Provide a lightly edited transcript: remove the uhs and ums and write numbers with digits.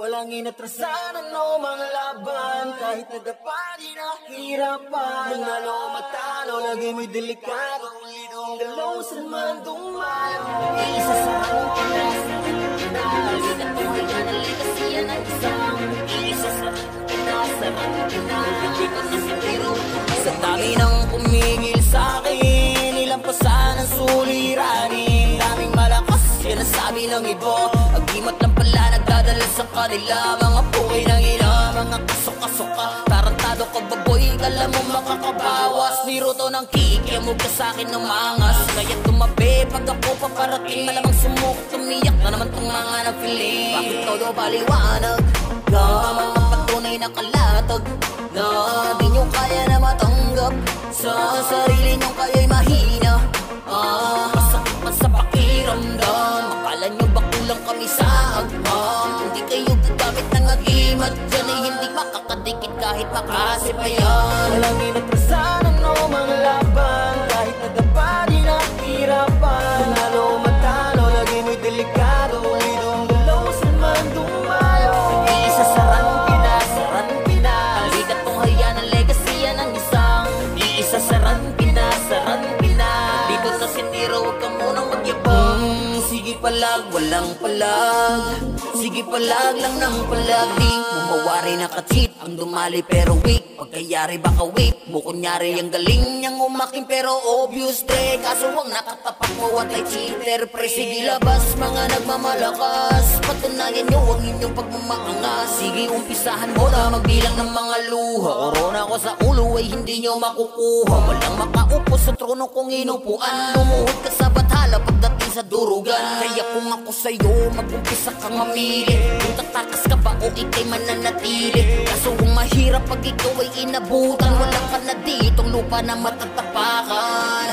Walang inatrasan ano mga laban, kahit nadapa di nahirapan. Manalo matalo, lagi may delikado, ulidong galaw sa naman dumayo. Isa sa anong Pinas, Ligat mo ay nanalik kasi yan ang isang isa sa Pinas, dito na si Tiro. Sa dami ng pumigil sa'kin, nilampasan ang suliranin. Daming malakas, yan ang sabi ng iba. Agimat lang pala nagdadala sa kanila. Mga puwi ng ila, mga kasok-kasoka. Tarantado ka baboy, kala mo makakabawas. Biro to ng kikiyamog ka sa'kin ng mangas. Kaya tumabi, pag ako paparating, malamang sumuk, tumiyak na naman tong mga nag-feeling. Bakit todo paliwanag? Na mga patunay na kalatag, na di nyo kaya na matanggap. Sa sarili nyo kayo'y mahina. Masakit man sa pakiramdam. Akala nyo ba kulang kami sa agam? Hindi kayo gagamit ng agimat. Yan ay hindi makakadikit kahit makasipayan. Walang inatrasan ano mga laban, kahit nadapa di nahirapan. Manalo matalo, lagi may delikado, ulidong galaw sa naman dumayo. Isa sa Pinas, ligat mong hayan ang legacy yan ang isang isa sa Pinas, dito sa Sindiro, huwag ka munang magyabang. Sige palag, walang palag. Sige palag lang ng palag. Di mumawari na ka-cheat, ang dumali pero weak. Pagkayari baka weak, mo kunyari ang galing niyang umaking pero obvious tre. Kaso wag nakatapak mo at ay cheater pre. Sige labas mga nagmamalakas, patunayan nyo ang inyong pagmamaangas. Sige umpisahan mo na magbilang ng mga luha. Corona ko sa ulo ay hindi nyo makukuha. Walang makaupo sa trono kung inupuan. Lumuhod ka sa bathala pagdating sa durugan. Kaya kung ako sa'yo, mag-umpisa kang mamili. Kung tatakas ka ba o ikay mananatili. Kaso kung mahirap pag ikaw ay inabutan, wala ka na ditong lupa na matatapakan.